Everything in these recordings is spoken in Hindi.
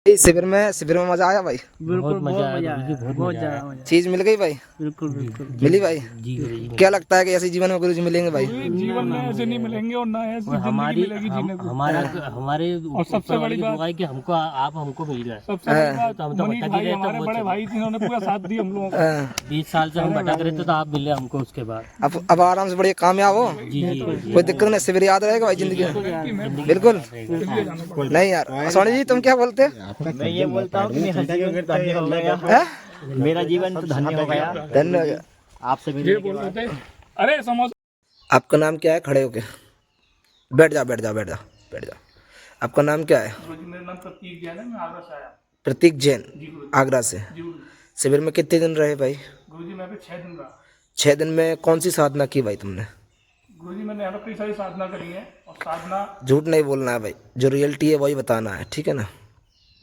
इस शिविर में मजा आया भाई? बिल्कुल बहुत मजा आया, बहुत ज्यादा मजा। चीज मिल गई भाई? बिल्कुल बिल्कुल मिली भाई? जी गुरुजी। क्या लगता है कि ऐसे जीवन में गुरुजी मिलेंगे भाई? जीवन में ऐसे नहीं मिलेंगे और ना ऐसी जिंदगी मिलेगी जीने को। हमारे और सबसे बड़ी बात दुआ है कि हमको आप हमको मिल जाए। सबसे बड़ी बात तो हम तो मनीष भटक ही भाई रहे थे, हमारे बहुत बड़े चले। भाई जिन्होंने पूरा साथ दिया हम लोगों को। 20 साल से हम भटक रहे थे तो आप मिले हमको उसके बाद। अब आराम से बढ़िया कामयाब हो, जी जी। कोई दिक्कत नहीं। शिविर याद रहेगा भाई जिंदगी में? बिल्कुल नहीं यार। सोनी जी तुम क्या बोलते हो? मैं ये बोलता हूँ कि मेरा जीवन धन्य हो गया। मेरा जीवन तो धन्य हो गया धन्यवाद। आपसे मिलने के बाद। अरे समोसा। आपका नाम क्या है? खड़े होके बैठ जा बैठ जा बैठ जा बैठ जा। आपका नाम क्या है? मेरा नाम प्रतीक जैन है, मैं आगरा से आया। प्रतीक जैन, जी गुरुजी। आगरा से। जी गुरुजी। शिविर में कितने दिन रहे भाई? गुरुजी मैं पे 6 दिन रहा। 6 दिन में कौन सी साधना की भाई तुमने? गुरुजी मैंने यहाँ पे कई सारी साधना करी है और साधना झूठ नहीं बोलना है भाई, जो रियलिटी है वही बताना है, ठीक है ना?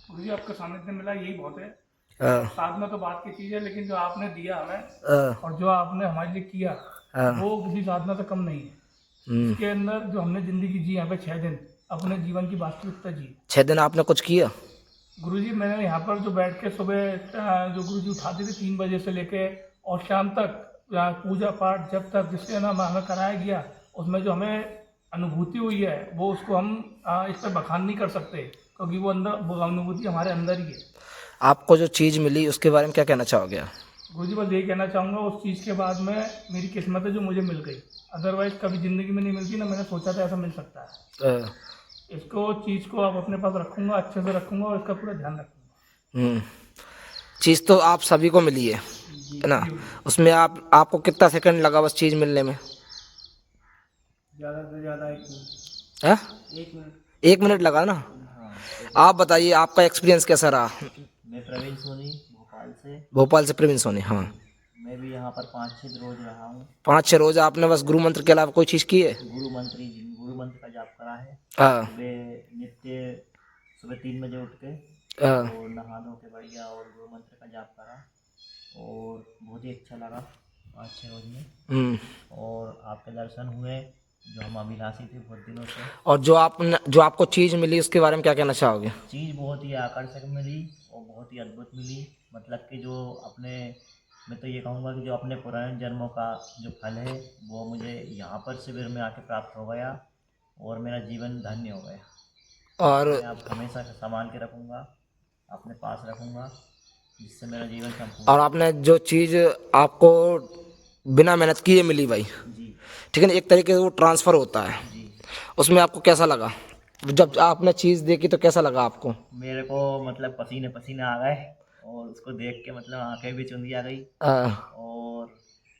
गुरुजी आपका सानिध्य मिला यही बहुत है। हाँ, साधना तो बात की चीज है, लेकिन जो आपने दिया हमें हाँ, और जो आपने हमारे लिए किया हाँ। वो किसी साधना से कम नहीं है। इसके अंदर जो हमने जिंदगी जी यहाँ पे 6 दिन अपने जीवन की वास्तविकता जी। 6 दिन आपने कुछ किया? गुरुजी मैंने यहाँ पर जो बैठ के सुबह जो गुरुजी उठाते थे 3 बजे से लेके और शाम तक पूजा पाठ जब तक जिससे ना हमें कराया गया, उसमें जो हमें अनुभूति हुई है वो उसको हम इस पर बखान नहीं कर सकते, क्योंकि वो अंदर वो अनुभूति हमारे अंदर ही है। आपको जो चीज़ मिली उसके बारे में क्या कहना चाहोगे? गुरुजी बस यही कहना चाहूँगा, उस चीज़ के बाद में मेरी किस्मत है जो मुझे मिल गई, अदरवाइज कभी ज़िंदगी में नहीं मिलती ना। मैंने सोचा था ऐसा मिल सकता है। इसको चीज़ को आप अपने पास रखूँगा, अच्छे से रखूँगा और इसका पूरा ध्यान रखूँगा। चीज़ तो आप सभी को मिली है ना? उसमें आपको कितना सेकंड लगा बस चीज़ मिलने में? ज़्यादा से ज़्यादा 1 मिनट। है? 1 मिनट। 1 मिनट लगा ना? आप बताइए आपका एक्सपीरियंस कैसा रहा? मैं प्रवीण सोनी भोपाल से। भोपाल से प्रवीण सोनी। हाँ, मैं भी यहाँ पर 5-6 रोज रहा हूँ। 5-6 रोज आपने बस गुरु मंत्र के अलावा कोई चीज़ की है? गुरु मंत्र का जाप करा है। हाँ, सुबह 3 बजे उठ के हाँ, और नहा धो के बढ़िया और गुरु मंत्र का जाप करा और बहुत ही अच्छा लगा 5-6 रोज में। और आपके दर्शन हुए जो हम अभिलाषी थे बहुत दिनों से। और जो आपको चीज़ मिली उसके बारे में क्या कहना चाहोगे? चीज़ बहुत ही आकर्षक मिली और बहुत ही अद्भुत मिली। मतलब कि जो अपने, मैं तो ये कहूँगा कि जो अपने पुराने जन्मों का जो फल है वो मुझे यहाँ पर शिविर में आके प्राप्त हो गया और मेरा जीवन धन्य हो गया। और मैं आप हमेशा संभाल के रखूँगा, अपने पास रखूँगा, जिससे मेरा जीवन संपूर्ण। और आपने जो चीज़ आपको बिना मेहनत किए मिली भाई, जी ठीक है ना? एक तरीके से वो ट्रांसफ़र होता है। जी। उसमें आपको कैसा लगा जब आपने चीज़ देखी? तो कैसा लगा आपको? मेरे को मतलब पसीने पसीने आ गए और उसको देख के मतलब आंखें भी चुंधी आ गई और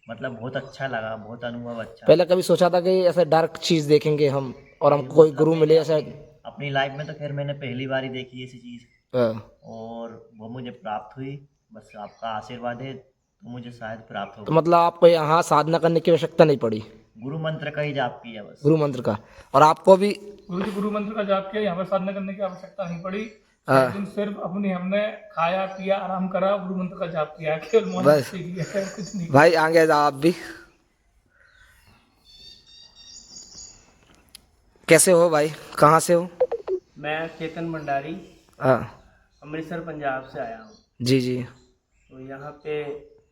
मतलब बहुत अच्छा लगा, बहुत अनुभव अच्छा। पहले कभी सोचा था कि ऐसे डार्क चीज़ देखेंगे हम और हमको कोई गुरु मिले ऐसा? अपनी लाइफ में तो खैर मैंने पहली बार ही देखी ऐसी चीज़ और वो मुझे प्राप्त हुई। बस आपका आशीर्वाद है तो मुझे शायद प्राप्त तो हो। मतलब आपको यहाँ साधना करने की आवश्यकता नहीं पड़ी? गुरु मंत्र का ही जाप किया बस। गुरु मंत्र का। और आपको भी? गुरु मंत्र का जाप किया, यहाँ पर साधना करने की आवश्यकता नहीं पड़ी। हाँ। लेकिन सिर्फ अपनी हमने खाया पिया आराम करा, गुरु मंत्र का जाप किया, केवल मौन बस। किया है, कुछ नहीं। भाई आगे जाओ आप भी। कैसे हो भाई? कहाँ से हो? मैं चेतन भंडारी हाँ, अमृतसर पंजाब से आया हूँ। जी जी। तो यहाँ पे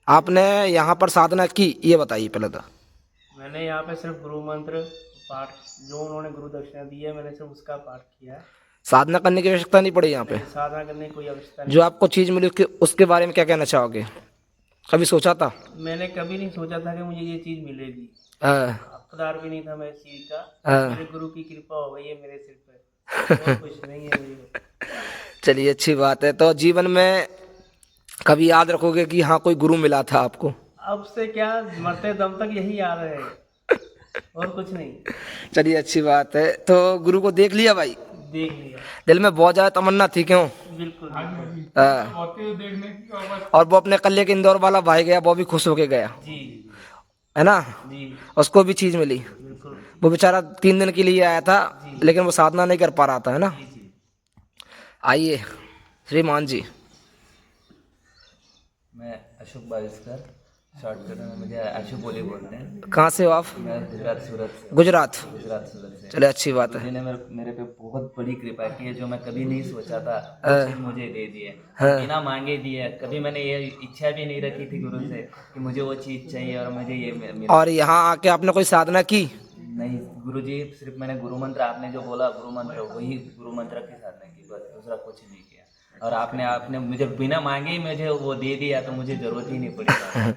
आपने यहाँ पर साधना की ये बताइए पहले तो। मैंने यहाँ पे सिर्फ गुरु मंत्र पाठ जो उन्होंने गुरु दक्षिणा दी है मैंने सिर्फ उसका पाठ किया है। साधना करने की आवश्यकता नहीं पड़ी यहाँ पे? साधना करने की कोई आवश्यकता नहीं। जो आपको चीज़ मिली उसके बारे में क्या कहना चाहोगे? कभी सोचा था? मैंने कभी नहीं सोचा था कि मुझे ये चीज़ मिलेगी। हाँ, हकदार भी नहीं था मैं इस चीज़ का। हाँ। मेरे गुरु की कृपा हो गई है मेरे सिर पे, और कुछ नहीं है मुझे। चलिए अच्छी बात है। तो जीवन में कभी याद रखोगे कि हाँ कोई गुरु मिला था आपको? अब से क्या, मरते दम तक यही याद है और कुछ नहीं। चलिए अच्छी बात है। तो गुरु को देख लिया भाई? देख लिया। दिल में बहुत ज़्यादा तमन्ना थी क्यों? बिल्कुल। होती देखने की बस। और वो अपने कल्ले के इंदौर वाला भाई गया, वो भी खुश होके गया जी है ना? जी उसको भी चीज़ मिली। बिल्कुल। वो बेचारा 3 दिन के लिए आया था लेकिन वो साधना नहीं कर पा रहा था, है ना? जी जी। आइए श्रीमान जी। मैं अशोक बारिस्कर शॉर्टकट में मुझे आशु बोली बोलते हैं। कहाँ से हो आप? मैं गुजरात सूरत से। गुजरात। गुजरात सूरत से। चले, अच्छी बात है। गुरुजी ने मेरे पे बहुत बड़ी कृपा की है, जो मैं कभी नहीं सोचा था हाँ। वो चीज़ मुझे दे दी है, हाँ। बिना मांगे दी है। कभी मैंने ये इच्छा भी नहीं रखी थी गुरु से कि मुझे वो चीज़ चाहिए और मुझे ये मिला। और यहाँ आके आपने कोई साधना की? नहीं गुरुजी, सिर्फ मैंने गुरु मंत्र, आपने जो बोला गुरु मंत्र, वही गुरु मंत्र की साधना की, बस दूसरा कुछ नहीं किया। और आपने मुझे बिना मांगे ही मुझे वो दे दिया, तो मुझे जरूरत ही नहीं पड़ी।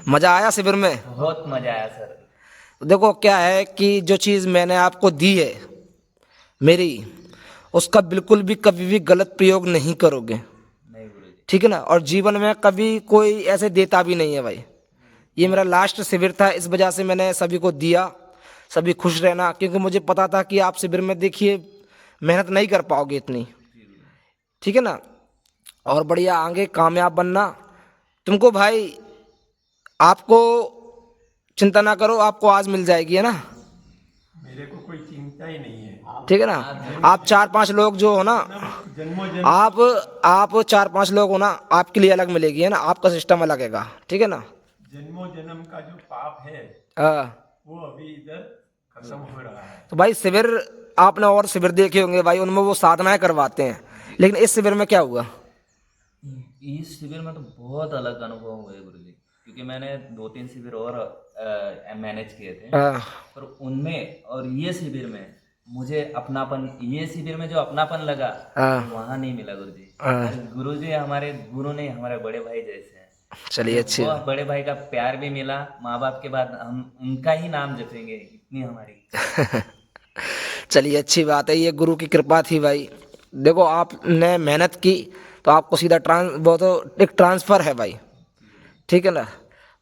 मजा आया शिविर में? बहुत मजा आया सर। देखो क्या है कि जो चीज़ मैंने आपको दी है मेरी, उसका बिल्कुल भी कभी भी गलत प्रयोग नहीं करोगे, नहीं गुरुजी। ठीक है ना? और जीवन में कभी कोई ऐसे देता भी नहीं है भाई। ये मेरा लास्ट शिविर था, इस वजह से मैंने सभी को दिया। सभी खुश रहना, क्योंकि मुझे पता था कि आप शिविर में देखिए मेहनत नहीं कर पाओगे इतनी, ठीक है ना? और बढ़िया आगे कामयाब बनना। तुमको भाई, आपको चिंता ना करो, आपको आज मिल जाएगी, है ना? मेरे को कोई चिंता ही नहीं है। ठीक है ना? आप 4-5 लोग जो हो ना, आप 4-5 लोग हो ना, आपके लिए अलग मिलेगी, है ना? आपका सिस्टम अलग है, ठीक है ना? जन्मों जन्म का जो पाप है वो अभी इधर खत्म हो रहा है। तो भाई शिविर आपने और शिविर देखे होंगे भाई, उनमें वो साधनाएं करवाते हैं, लेकिन इस शिविर में क्या हुआ? इस शिविर में तो बहुत अलग अनुभव हुए गुरुजी, क्योंकि मैंने 2-3 शिविर और मैनेज किए थे, पर उनमें और ये शिविर में मुझे अपनापन, ये शिविर में जो अपनापन लगा वहाँ नहीं मिला गुरुजी। गुरुजी हमारे गुरु नहीं, हमारे बड़े भाई जैसे हैं। चलिए, अच्छी वो बड़े भाई का प्यार भी मिला, माँ बाप के बाद हम उनका ही नाम जपेंगे, इतनी हमारी। चलिए, अच्छी बात है, ये गुरु की कृपा थी भाई। देखो आपने मेहनत की तो आपको सीधा वो तो एक ट्रांसफ़र है भाई, ठीक है ना?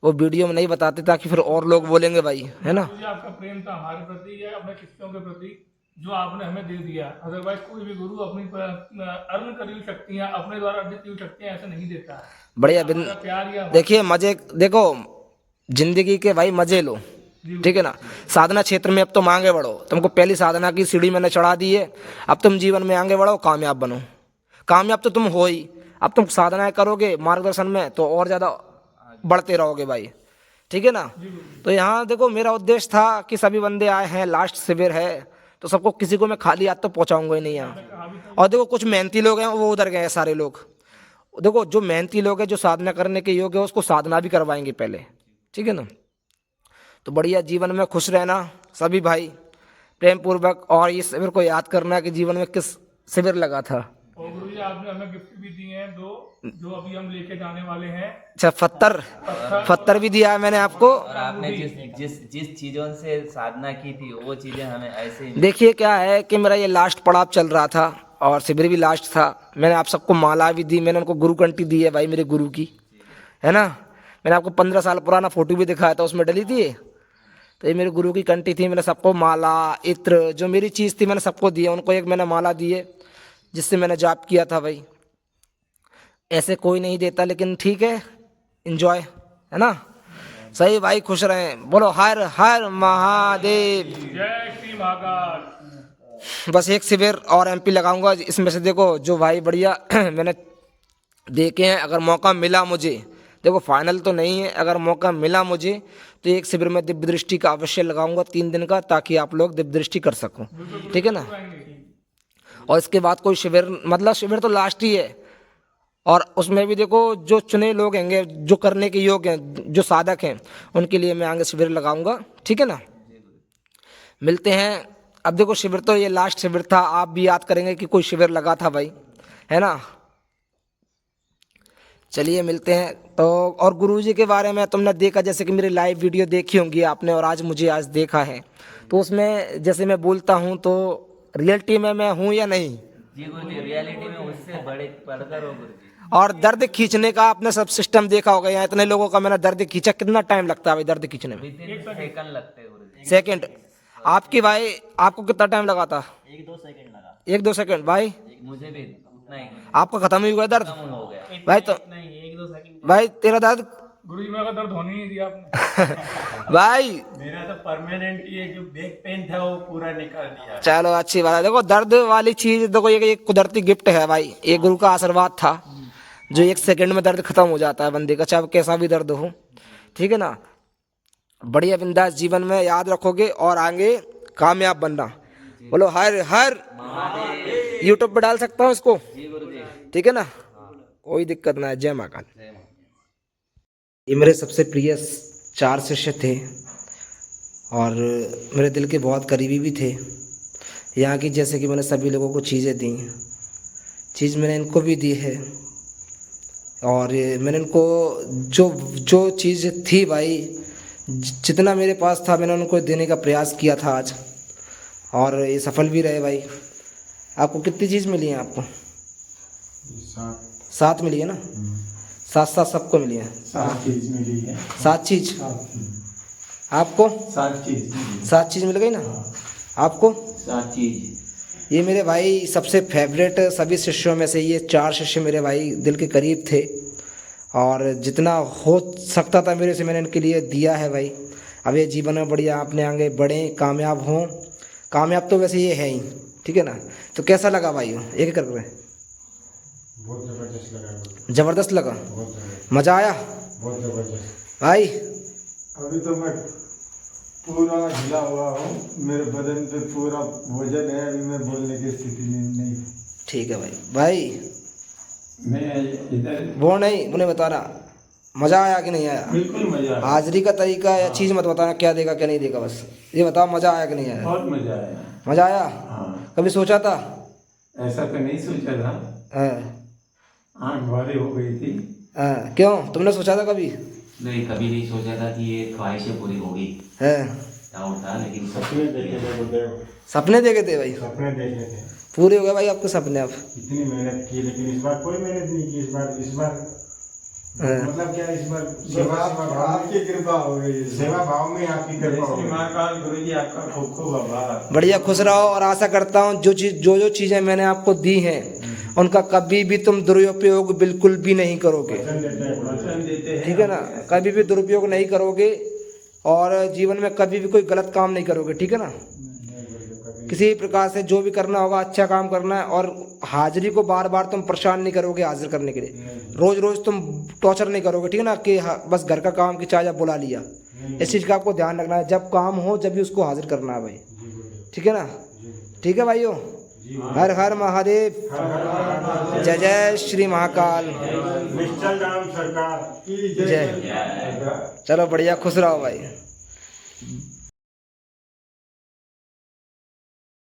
वो वीडियो में नहीं बताते ताकि फिर और लोग बोलेंगे भाई, है ना? जो आपका प्रेम था हमारे प्रति या अपने शिष्यों के प्रति, जो आपने हमें दे दिया। अदरवाइज कोई भी गुरु अपनी अर्न करी हुई शक्तियाँ, अपने द्वारा अर्जित की हुई शक्तियाँ ऐसे नहीं देता। बढ़िया प्यार या देखिए मजे, देखो जिंदगी के भाई मजे लो, ठीक है ना? साधना क्षेत्र में अब तुम आगे बढ़ो, तुमको पहली साधना की सीढ़ी मैंने चढ़ा दी है, अब तुम जीवन में आगे बढ़ो, कामयाब बनो। कामयाब तो तुम हो ही, अब तुम साधनाएं करोगे मार्गदर्शन में तो और ज़्यादा बढ़ते रहोगे भाई, ठीक है ना? तो यहाँ देखो मेरा उद्देश्य था कि सभी बंदे आए हैं, लास्ट शिविर है, तो सबको किसी को मैं खाली हाथ तो पहुँचाऊंगा ही नहीं यहाँ। और देखो कुछ मेहनती लोग हैं, वो उधर गए हैं सारे लोग। देखो जो मेहनती लोग हैं, जो साधना करने के योग्य है, उसको साधना भी करवाएंगे पहले, ठीक है ना? तो बढ़िया जीवन में खुश रहना सभी भाई, प्रेम पूर्वक। और इस शिविर को याद करना कि जीवन में किस शिविर लगा था। और गुरु जी आपने हमें गिफ्ट भी दिए हैं दो, जो अभी हम लेके जाने वाले हैं। अच्छा, पत्थर भी दिया है मैंने आपको। और आपने जिस चीजों से साधना की थी वो चीजें हमें ऐसे ही। देखिए क्या है कि मेरा ये लास्ट पड़ाव चल रहा था और शिविर भी लास्ट था। मैंने आप सबको माला भी दी, मैंने उनको गुरु कंठी दी है भाई, मेरे गुरु की, है ना? मैंने आपको 15 साल पुराना फोटो भी दिखाया था, उसमें डली थी। तो ये मेरे गुरु की कंठी थी, मैंने सबको माला, इत्र, जो मेरी चीज़ थी मैंने सबको दी है। उनको एक मैंने माला दी है जिससे मैंने जाप किया था भाई। ऐसे कोई नहीं देता, लेकिन ठीक है, एंजॉय, है ना? सही भाई, खुश रहें, बोलो हर हर महादेव, जय श्री महाकाल। बस एक शिविर और एमपी लगाऊंगा। इसमें से देखो जो भाई बढ़िया मैंने देखे हैं, अगर मौका मिला मुझे, देखो फाइनल तो नहीं है, अगर मौका मिला मुझे तो एक शिविर में दिव्य दृष्टि का अवश्य लगाऊंगा 3 दिन का, ताकि आप लोग दिव्य दृष्टि कर सको, ठीक है ना? और इसके बाद कोई शिविर, मतलब शिविर तो लास्ट ही है। और उसमें भी देखो जो चुने लोग होंगे, जो करने के योग्य हैं, जो साधक हैं, उनके लिए मैं आगे शिविर लगाऊंगा, ठीक है ना? मिलते हैं। अब देखो शिविर तो ये लास्ट शिविर था, आप भी याद करेंगे कि कोई शिविर लगा था भाई, है ना? चलिए मिलते हैं। तो और गुरुजी के बारे में तुमने देखा, जैसे कि मेरी लाइव वीडियो देखी होंगी आपने, और आज मुझे देखा है, तो उसमें जैसे मैं बोलता हूँ तो रियलिटी में मैं हूँ या नहीं? जी गुरुजी, रियलिटी में उससे बड़े बढ़कर हो गुरुजी। और दर्द खींचने का आपने सब सिस्टम देखा होगा, यहाँ इतने लोगों का मैंने दर्द खींचा, कितना टाइम लगता है भाई दर्द खींचने में? सेकंड लगते हैं गुरुजी। सेकंड। आपकी भाई, आपको कितना टाइम लगा था? 1-2 सेकंड लगा। 1-2 सेकंड भाई? मुझे भी उतना ही आपका खत्म ही हुआ दर्द हो गया भाई? तो नहीं, 1-2 सेकंड। भाई तेरा दर्द गुरु जी, मेरा दर्द होने नहीं दिया आपने। भाई मेरा तो परमानेंट ये जो बैक पेन था वो पूरा निकाल दिया। चलो अच्छी बात है। देखो दर्द वाली चीज, देखो ये एक कुदरती गिफ्ट है भाई, ये गुरु का आशीर्वाद था, जो 1 सेकंड में दर्द खत्म हो जाता है बंदे का, चाहे कैसा भी दर्द हो। ठीक है ना, बढ़िया बिंदास जीवन में याद रखोगे और आगे कामयाब बनना। बोलो हर हर यूट्यूब पे डाल सकता हूँ इसको, ठीक है ना, कोई दिक्कत ना है। जय महाकाल। ये मेरे सबसे प्रिय 4 शिष्य थे और मेरे दिल के बहुत करीबी भी थे। यहाँ की जैसे कि मैंने सभी लोगों को चीज़ें दी, चीज़ मैंने इनको भी दी है और मैंने इनको जो जो चीज़ थी भाई, जितना मेरे पास था मैंने उनको देने का प्रयास किया था आज, और ये सफल भी रहे भाई। आपको कितनी चीज़ मिली है? आपको 7 मिली है ना? 7 सबको मिली है। 7 चीज मिली है। 7 चीज़ आपको? 7 चीज़ मिल गई ना आपको? 7 चीज। ये मेरे भाई सबसे फेवरेट सभी शिष्यों में से ये 4 शिष्य मेरे भाई दिल के करीब थे और जितना हो सकता था मेरे से मैंने इनके लिए दिया है भाई। अब ये जीवन में बढ़िया अपने आगे बढ़ें, कामयाब हों। कामयाब तो वैसे ये है ही, ठीक है ना। तो कैसा लगा भाई एक कर रहे? बहुत जबरदस्त लगा। ज़बरदस्त लगा? बहुत जबरदस्त। मज़ा आया बहुत जबरदस्त भाई? अभी तो मैं पूरा हिला हुआ हूँ, मेरे बदन पे पूरा वजन है, अभी मैं बोलने की स्थिति में नहीं। ठीक है भाई। भाई मैं इधर वो नहीं, उन्हें बताना मज़ा आया कि नहीं आया। बिल्कुल मजा आया। हाजिरी का तरीका या चीज़ मत बताना क्या देगा क्या नहीं देगा, बस ये बताओ मज़ा आया कि नहीं आया। बहुत मजा आया। मज़ा आया? हाँ, कभी सोचा था? ऐसा तो नहीं सोचा था, हाँ। आँख भारी हो गई थी। हाँ, क्यों? तुमने सोचा था कभी? नहीं, कभी नहीं सोचा था कि ये ख्वाहिशें पूरी होगी। है डाउट था, लेकिन सपने देखे थे गुरुदेव, सपने देखे थे भाई, सपने देखे थे। पूरे हो गए भाई आपके सपने। अब इतनी मेहनत की लेकिन इस बार कोई मेहनत नहीं की। इस बार मतलब क्या, इस बार सेवा भाव की कृपा हो गई। सेवा भाव में आपकी कृपा हो गई। महाकाल गुरु जी आपका खूब खूब आभार। बढ़िया खुश रहो और आशा करता हूँ जो चीज़ें मैंने आपको दी हैं उनका कभी भी तुम दुरुपयोग बिल्कुल भी नहीं करोगे, वचन देते हैं, ठीक है ना। कभी भी दुरुपयोग नहीं करोगे और जीवन में कभी भी कोई गलत काम नहीं करोगे, ठीक है ना। किसी प्रकार से जो भी करना होगा अच्छा काम करना है और हाजिरी को बार बार तुम परेशान नहीं करोगे हाजिर करने के लिए। रोज़ रोज़ तुम टॉर्चर नहीं करोगे, ठीक है ना, कि बस घर का काम की चाहे बुला लिया। इस चीज़ का आपको ध्यान रखना है, जब काम हो जब भी उसको हाजिर करना है भाई, ठीक है ना। ठीक है भाइयों, हर हर महादेव, जय जय श्री महाकाल, निश्चल राम सरकार की जय। चलो बढ़िया खुश रहो भाई।